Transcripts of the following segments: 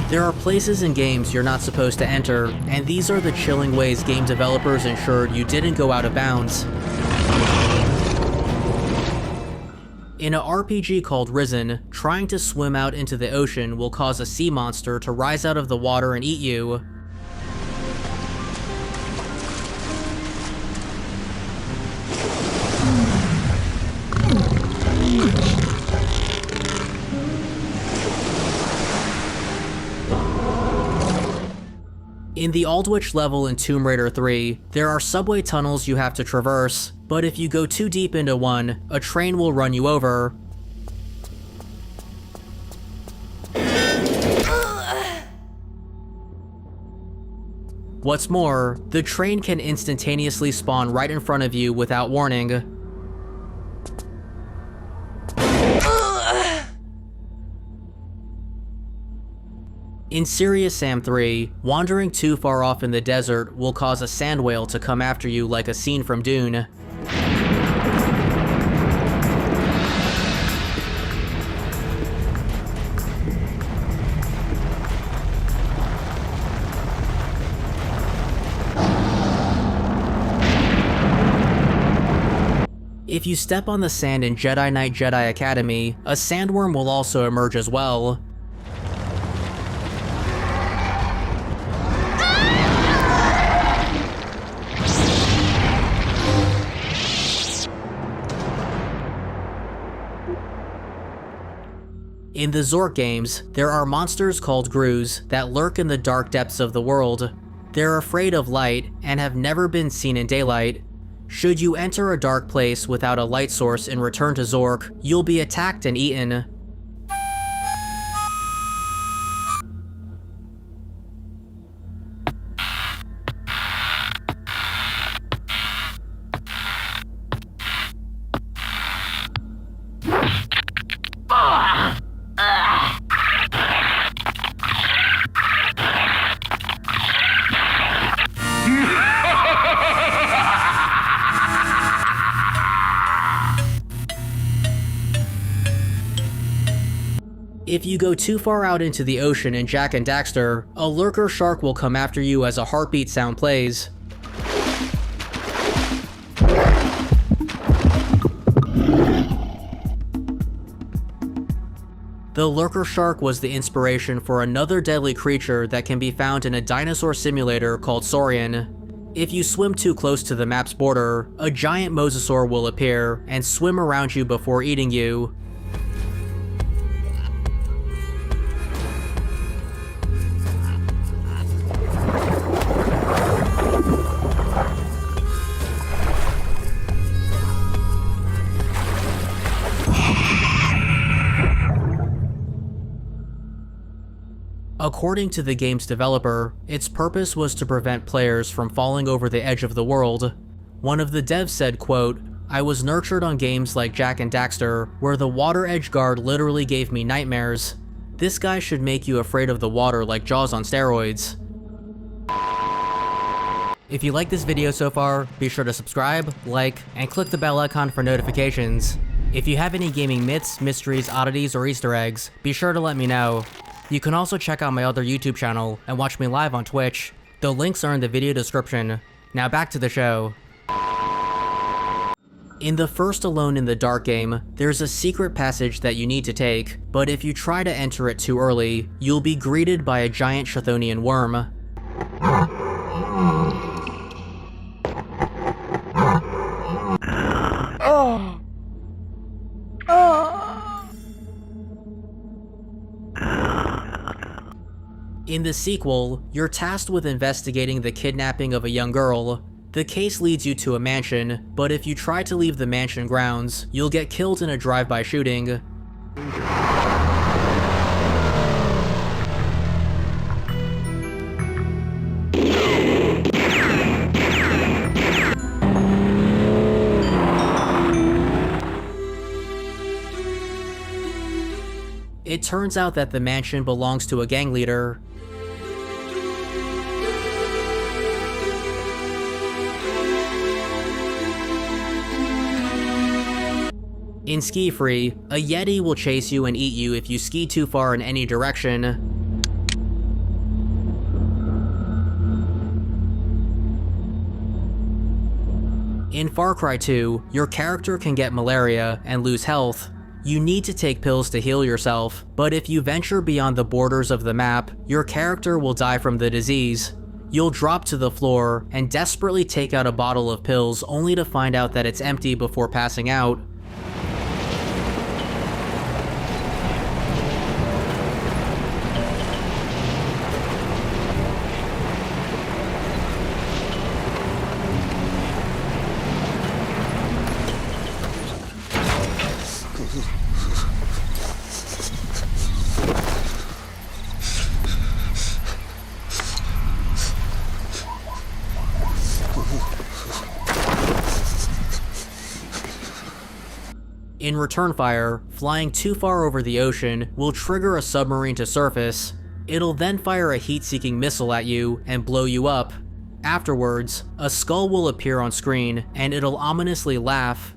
There are places in games you're not supposed to enter, and these are the chilling ways game developers ensured you didn't go out of bounds. In an RPG called Risen, trying to swim out into the ocean will cause a sea monster to rise out of the water and eat you. In the Aldwych level in Tomb Raider 3, there are subway tunnels you have to traverse, but if you go too deep into one, a train will run you over. What's more, the train can instantaneously spawn right in front of you without warning. In Serious Sam 3, wandering too far off in the desert will cause a sand whale to come after you like a scene from Dune. If you step on the sand in Jedi Knight Jedi Academy, a sandworm will also emerge as well. In the Zork games, there are monsters called Grus that lurk in the dark depths of the world. They're afraid of light and have never been seen in daylight. Should you enter a dark place without a light source and return to Zork, you'll be attacked and eaten. If you go too far out into the ocean in Jak and Daxter, a lurker shark will come after you as a heartbeat sound plays. The lurker shark was the inspiration for another deadly creature that can be found in a dinosaur simulator called Saurian. If you swim too close to the map's border, a giant mosasaur will appear and swim around you before eating you. According to the game's developer, its purpose was to prevent players from falling over the edge of the world. One of the devs said, quote, "I was nurtured on games like Jak and Daxter, where the water edge guard literally gave me nightmares. This guy should make you afraid of the water like Jaws on steroids." If you like this video so far, be sure to subscribe, like, and click the bell icon for notifications. If you have any gaming myths, mysteries, oddities, or Easter eggs, be sure to let me know. You can also check out my other YouTube channel and watch me live on Twitch. The links are in the video description. Now back to the show. In the first Alone in the Dark game, there's a secret passage that you need to take, but if you try to enter it too early, you'll be greeted by a giant Chthonian worm. In the sequel, you're tasked with investigating the kidnapping of a young girl. The case leads you to a mansion, but if you try to leave the mansion grounds, you'll get killed in a drive-by shooting. It turns out that the mansion belongs to a gang leader. In Ski Free, a Yeti will chase you and eat you if you ski too far in any direction. In Far Cry 2, your character can get malaria and lose health. You need to take pills to heal yourself, but if you venture beyond the borders of the map, your character will die from the disease. You'll drop to the floor and desperately take out a bottle of pills only to find out that it's empty before passing out. In return fire, flying too far over the ocean will trigger a submarine to surface. It'll then fire a heat-seeking missile at you and blow you up. Afterwards, a skull will appear on screen and it'll ominously laugh.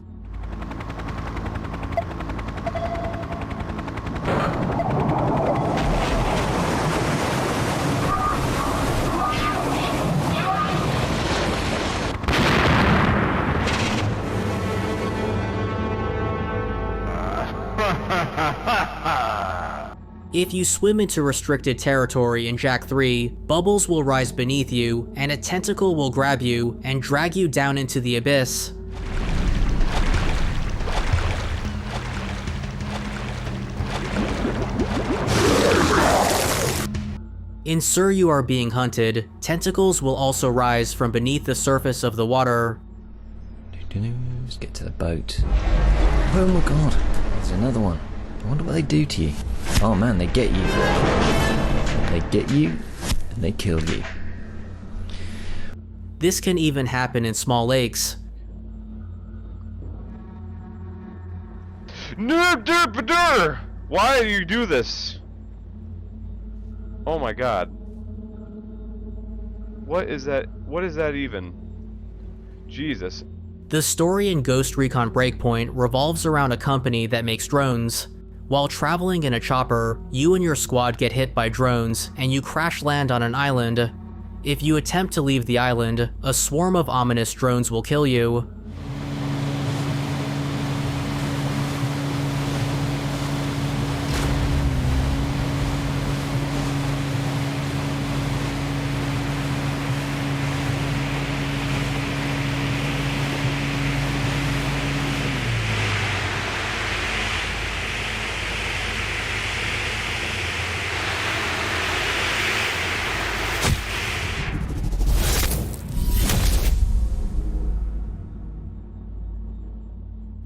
If you swim into restricted territory in Jak 3, bubbles will rise beneath you, and a tentacle will grab you and drag you down into the abyss. In Sir You Are Being Hunted, tentacles will also rise from beneath the surface of the water. Let's get to the boat. Oh my god, there's another one. I wonder what they do to you. Oh man, they get you. They get you, and they kill you. This can even happen in small lakes. Why do you do this? Oh my god. What is that? What is that even? Jesus. The story in Ghost Recon Breakpoint revolves around a company that makes drones. While traveling in a chopper, you and your squad get hit by drones and you crash land on an island. If you attempt to leave the island, a swarm of ominous drones will kill you.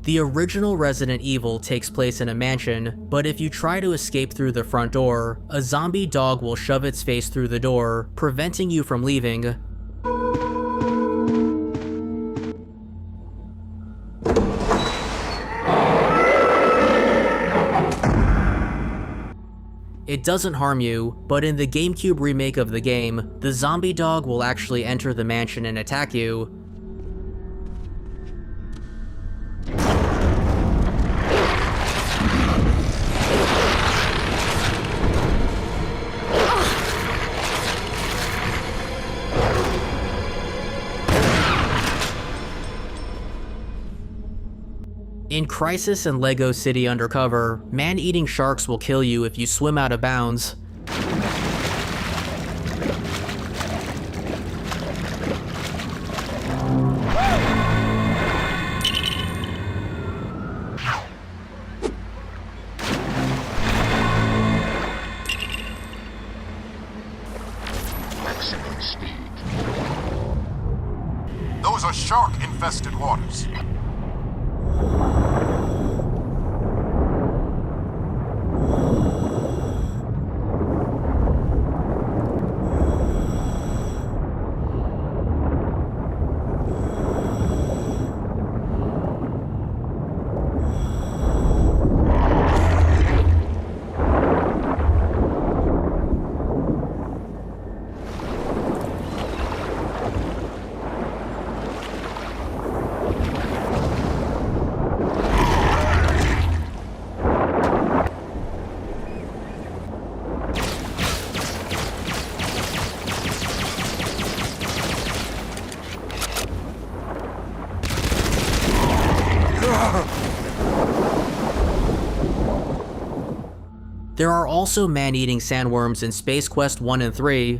The original Resident Evil takes place in a mansion, but if you try to escape through the front door, a zombie dog will shove its face through the door, preventing you from leaving. It doesn't harm you, but in the GameCube remake of the game, the zombie dog will actually enter the mansion and attack you. In Crisis and Lego City Undercover, man-eating sharks will kill you if you swim out of bounds. Maximum speed. Those are shark-infested waters. There are also man-eating sandworms in Space Quest 1 and 3.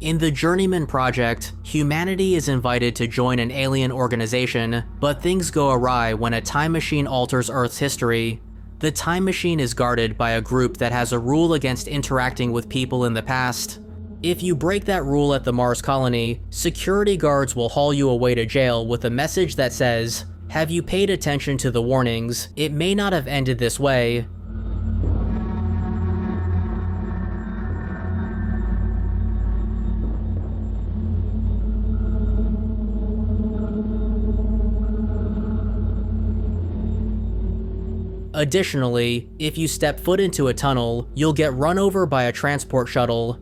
In the Journeyman Project, humanity is invited to join an alien organization, but things go awry when a time machine alters Earth's history. The time machine is guarded by a group that has a rule against interacting with people in the past. If you break that rule at the Mars colony, security guards will haul you away to jail with a message that says, "Have you paid attention to the warnings? It may not have ended this way." Additionally, if you step foot into a tunnel, you'll get run over by a transport shuttle.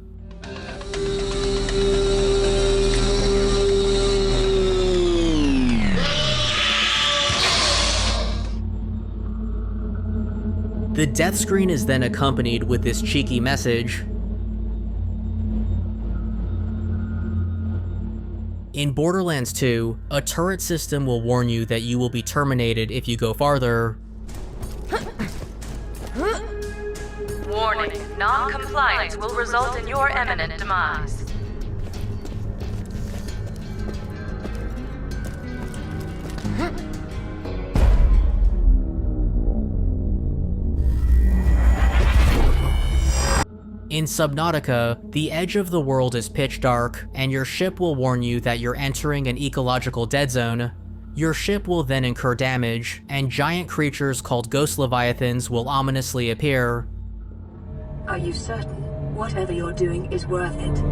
The death screen is then accompanied with this cheeky message. In Borderlands 2, a turret system will warn you that you will be terminated if you go farther. Warning, non-compliance will result in your imminent demise. In Subnautica, the edge of the world is pitch dark, and your ship will warn you that you're entering an ecological dead zone. Your ship will then incur damage, and giant creatures called ghost leviathans will ominously appear. Are you certain whatever you're doing is worth it?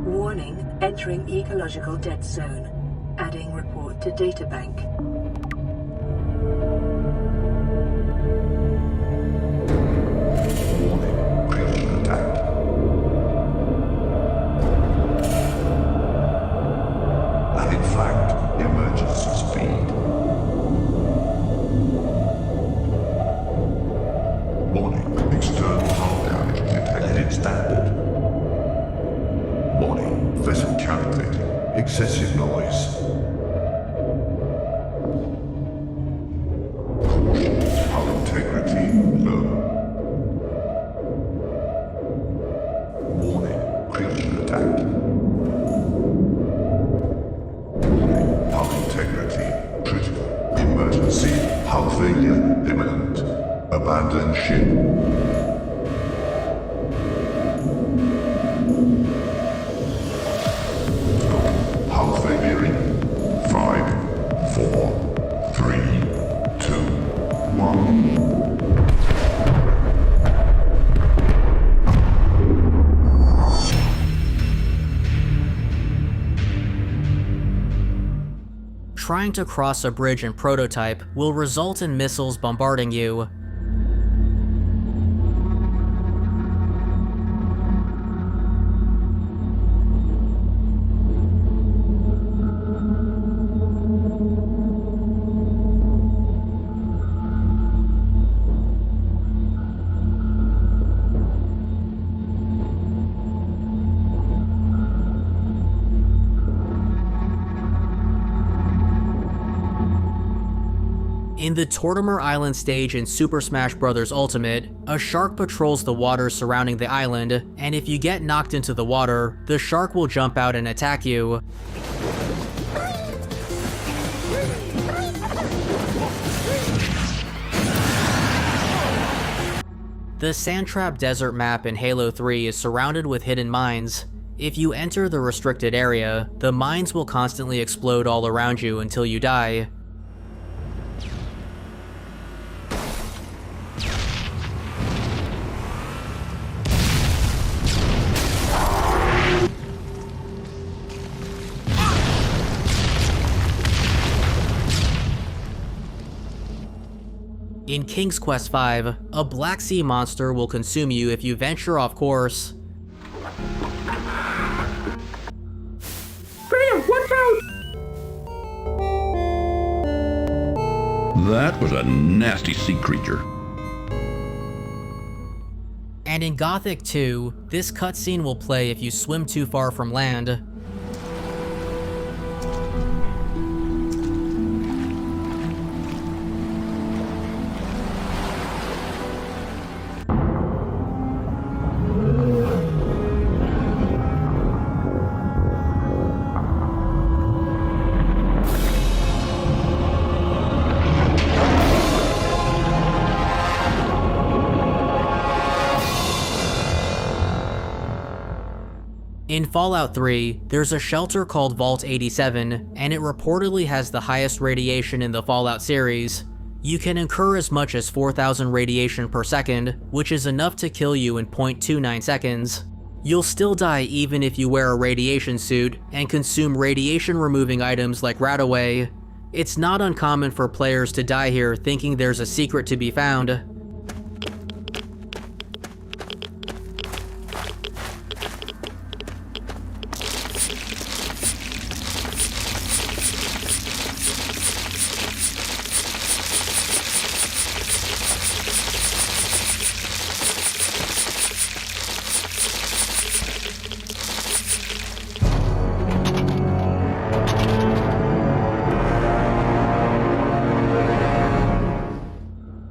Warning, entering ecological dead zone. Adding report to databank. Excessive noise. Caution, hull integrity low. Warning, critical attack. Warning, hull integrity critical. Emergency, hull failure imminent. Abandon ship. Trying to cross a bridge in Prototype will result in missiles bombarding you. In the Tortimer Island stage in Super Smash Bros. Ultimate, a shark patrols the waters surrounding the island, and if you get knocked into the water, the shark will jump out and attack you. The Sandtrap Desert map in Halo 3 is surrounded with hidden mines. If you enter the restricted area, the mines will constantly explode all around you until you die. In King's Quest V, a Black Sea monster will consume you if you venture off course. Graham, watch out! That was a nasty sea creature. And in Gothic 2, this cutscene will play if you swim too far from land. In Fallout 3, there's a shelter called Vault 87, and it reportedly has the highest radiation in the Fallout series. You can incur as much as 4,000 radiation per second, which is enough to kill you in 0.29 seconds. You'll still die even if you wear a radiation suit and consume radiation-removing items like Radaway. It's not uncommon for players to die here thinking there's a secret to be found.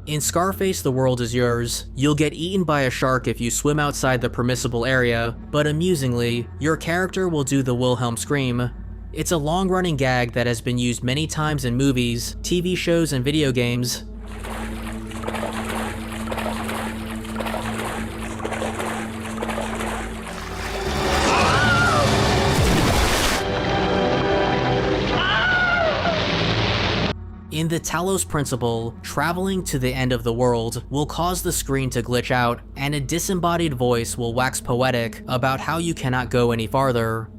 In Scarface The World Is Yours, you'll get eaten by a shark if you swim outside the permissible area, but amusingly, your character will do the Wilhelm scream. It's a long-running gag that has been used many times in movies, TV shows, and video games. In the Talos Principle, traveling to the end of the world will cause the screen to glitch out, and a disembodied voice will wax poetic about how you cannot go any farther.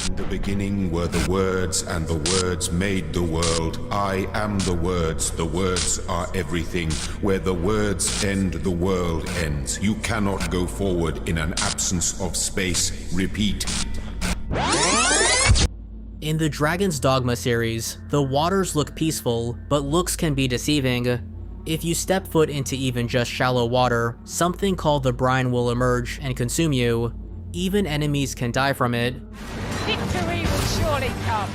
In the beginning were the words, and the words made the world. I am the words are everything. Where the words end, the world ends. You cannot go forward in an absence of space. Repeat. In the Dragon's Dogma series, the waters look peaceful, but looks can be deceiving. If you step foot into even just shallow water, something called the brine will emerge and consume you. Even enemies can die from it. Victory will surely come.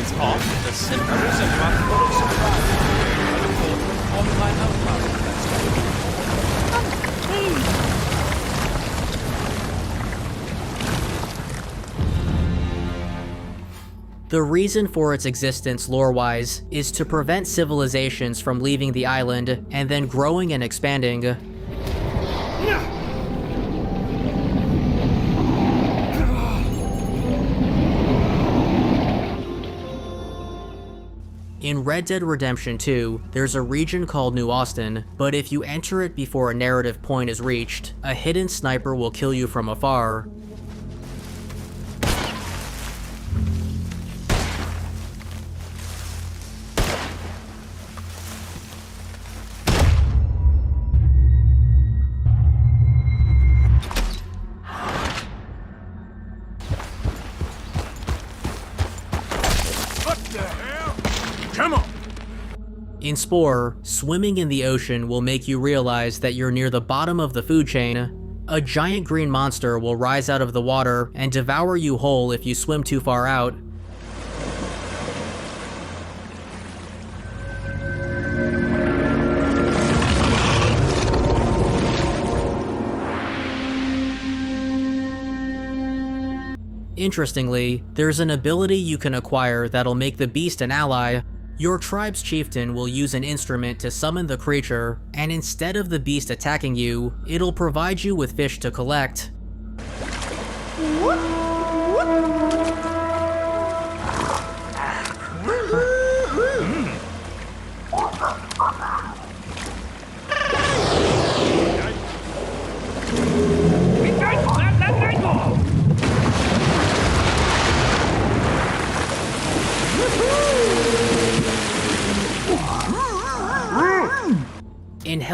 It's on the symbols of my full surprise. On my own The reason for its existence lore-wise is to prevent civilizations from leaving the island and then growing and expanding. In Red Dead Redemption 2, there's a region called New Austin, but if you enter it before a narrative point is reached, a hidden sniper will kill you from afar. In Spore, swimming in the ocean will make you realize that you're near the bottom of the food chain. A giant green monster will rise out of the water and devour you whole if you swim too far out. Interestingly, there's an ability you can acquire that'll make the beast an ally. Your tribe's chieftain will use an instrument to summon the creature, and instead of the beast attacking you, it'll provide you with fish to collect.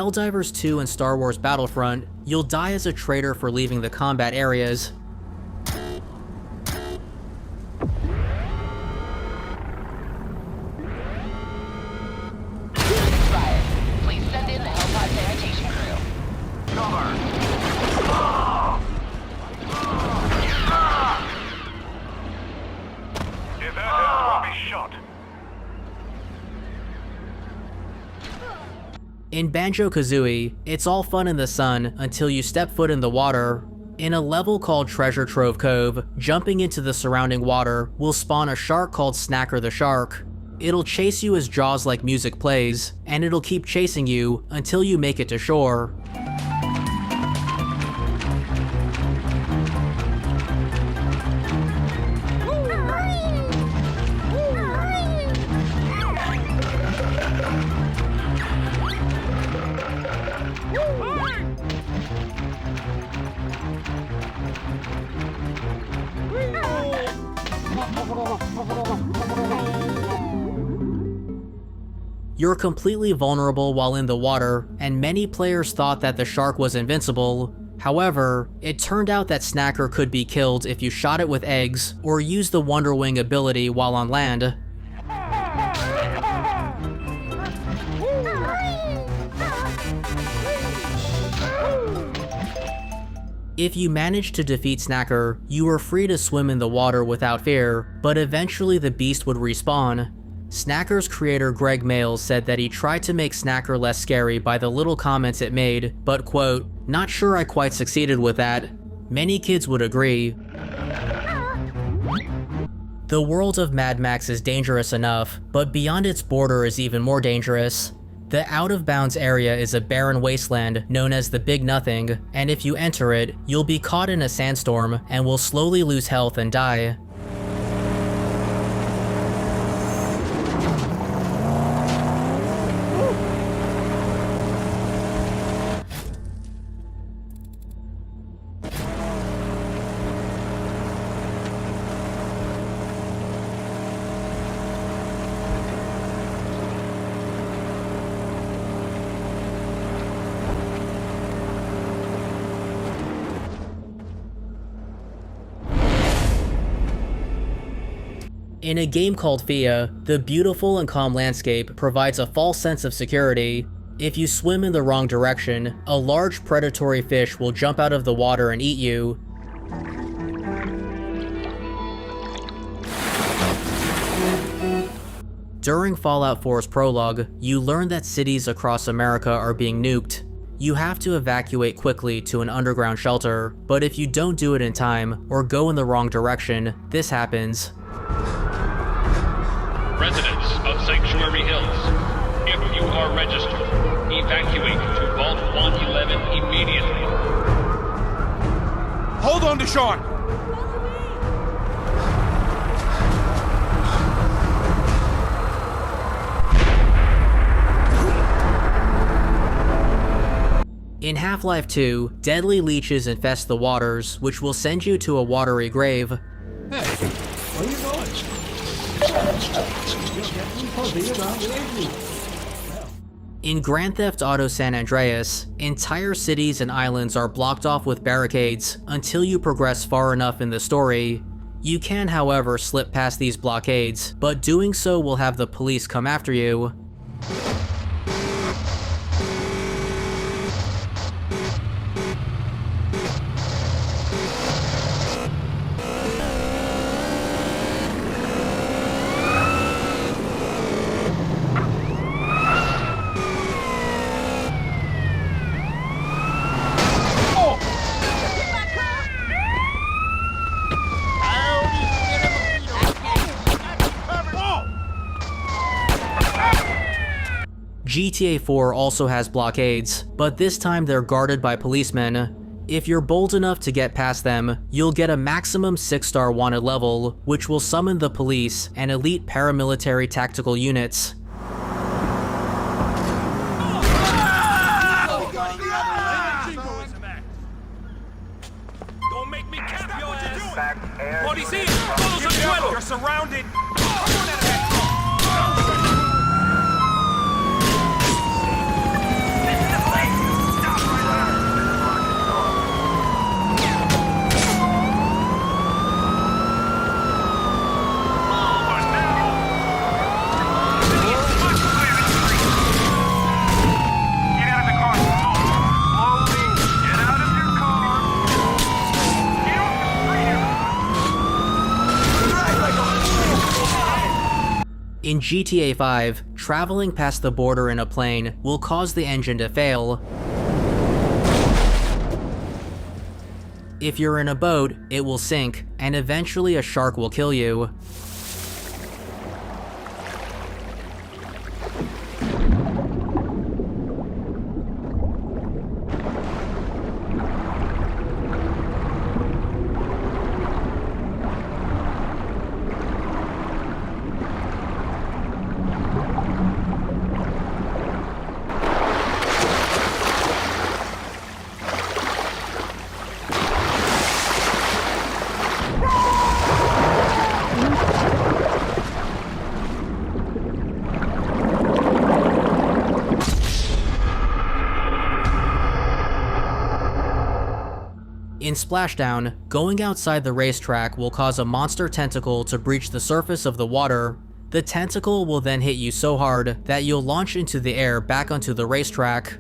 Helldivers 2 and Star Wars Battlefront, you'll die as a traitor for leaving the combat areas. Please send in the Hellpod sanitation crew. If that help will be shot. In Banjo-Kazooie, it's all fun in the sun until you step foot in the water. In a level called Treasure Trove Cove, jumping into the surrounding water will spawn a shark called Snacker the Shark. It'll chase you as Jaws-like music plays, and it'll keep chasing you until you make it to shore. You're completely vulnerable while in the water, and many players thought that the shark was invincible. However, it turned out that Snacker could be killed if you shot it with eggs or used the Wonder Wing ability while on land. If you managed to defeat Snacker, you were free to swim in the water without fear, but eventually the beast would respawn. Snacker's creator Greg Mails said that he tried to make Snacker less scary by the little comments it made, but quote, "Not sure I quite succeeded with that." Many kids would agree. The world of Mad Max is dangerous enough, but beyond its border is even more dangerous. The out-of-bounds area is a barren wasteland known as the Big Nothing, and if you enter it, you'll be caught in a sandstorm and will slowly lose health and die. In a game called Fia, the beautiful and calm landscape provides a false sense of security. If you swim in the wrong direction, a large predatory fish will jump out of the water and eat you. During Fallout 4's prologue, you learn that cities across America are being nuked. You have to evacuate quickly to an underground shelter, but if you don't do it in time or go in the wrong direction, this happens. Residents of Sanctuary Hills, if you are registered, evacuate to Vault 111 immediately. Hold on to Sean! In Half-Life 2, deadly leeches infest the waters, which will send you to a watery grave. Hey, where are you going? In Grand Theft Auto San Andreas, entire cities and islands are blocked off with barricades until you progress far enough in the story. You can, however, slip past these blockades, but doing so will have the police come after you. GTA 4 also has blockades, but this time they're guarded by policemen. If you're bold enough to get past them, you'll get a maximum 6-star wanted level, which will summon the police and elite paramilitary tactical units. Don't make me cap your ass! Policía! You're surrounded! In GTA 5, traveling past the border in a plane will cause the engine to fail. If you're in a boat, it will sink, and eventually a shark will kill you. In Splashdown, going outside the racetrack will cause a monster tentacle to breach the surface of the water. The tentacle will then hit you so hard that you'll launch into the air back onto the racetrack.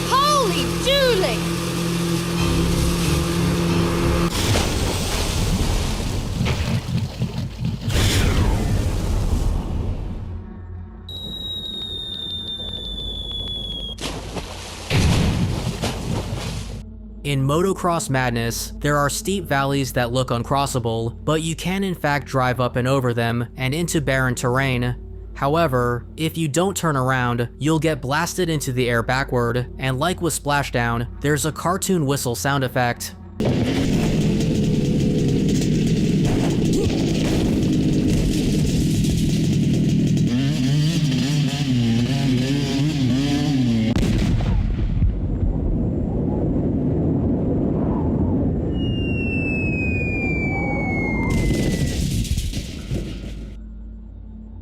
Holy dooly! In Motocross Madness, there are steep valleys that look uncrossable, but you can in fact drive up and over them and into barren terrain. However, if you don't turn around, you'll get blasted into the air backward, and like with Splashdown, there's a cartoon whistle sound effect.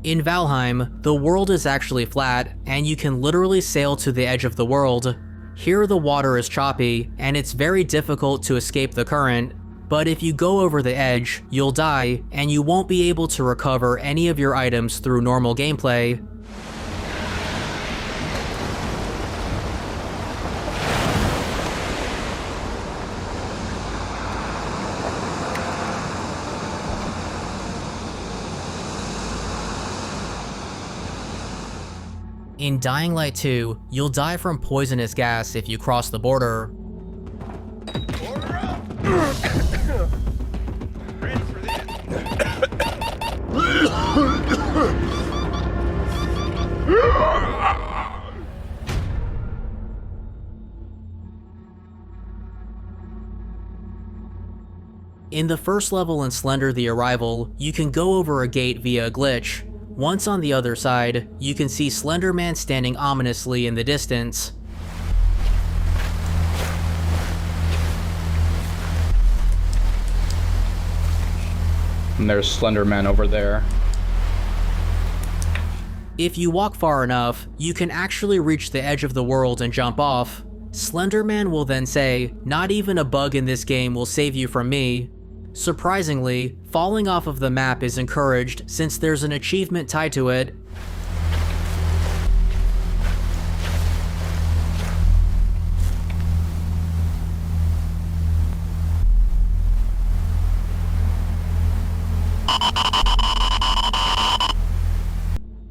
In Valheim, the world is actually flat, and you can literally sail to the edge of the world. Here the water is choppy, and it's very difficult to escape the current, but if you go over the edge, you'll die, and you won't be able to recover any of your items through normal gameplay. In Dying Light 2, you'll die from poisonous gas if you cross the border. In the first level in Slender the Arrival, you can go over a gate via a glitch. Once on the other side, you can see Slender Man standing ominously in the distance. And there's Slender Man over there. If you walk far enough, you can actually reach the edge of the world and jump off. Slender Man will then say, "Not even a bug in this game will save you from me." Surprisingly, falling off of the map is encouraged since there's an achievement tied to it.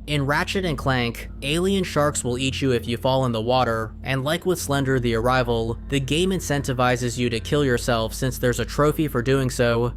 In Ratchet & Clank, alien sharks will eat you if you fall in the water, and like with Slender the Arrival, the game incentivizes you to kill yourself since there's a trophy for doing so.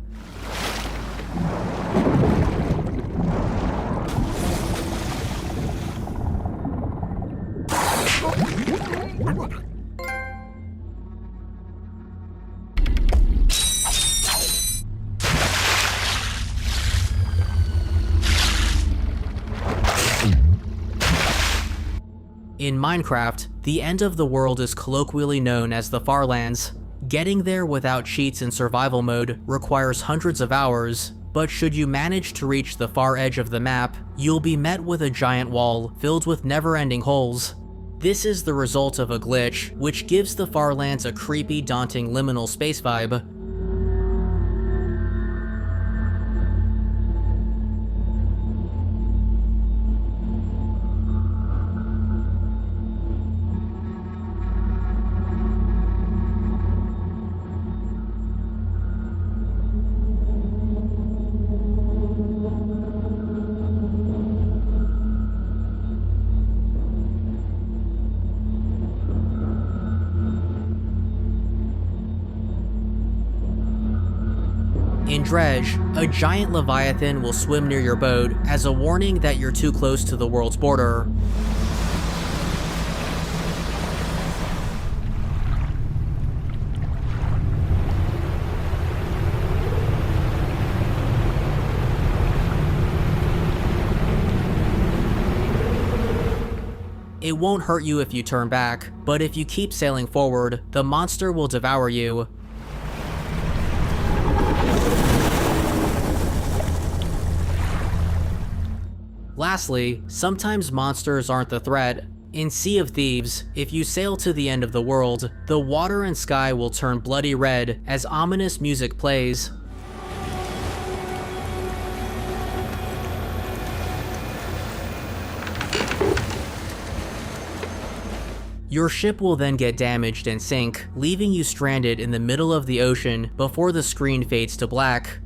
In Minecraft, the end of the world is colloquially known as the Farlands. Getting there without cheats in survival mode requires hundreds of hours, but should you manage to reach the far edge of the map, you'll be met with a giant wall filled with never-ending holes. This is the result of a glitch, which gives the Farlands a creepy, daunting liminal space vibe. In Dredge, a giant leviathan will swim near your boat as a warning that you're too close to the world's border. It won't hurt you if you turn back, but if you keep sailing forward, the monster will devour you. Lastly, sometimes monsters aren't the threat. In Sea of Thieves, if you sail to the end of the world, the water and sky will turn bloody red as ominous music plays. Your ship will then get damaged and sink, leaving you stranded in the middle of the ocean before the screen fades to black.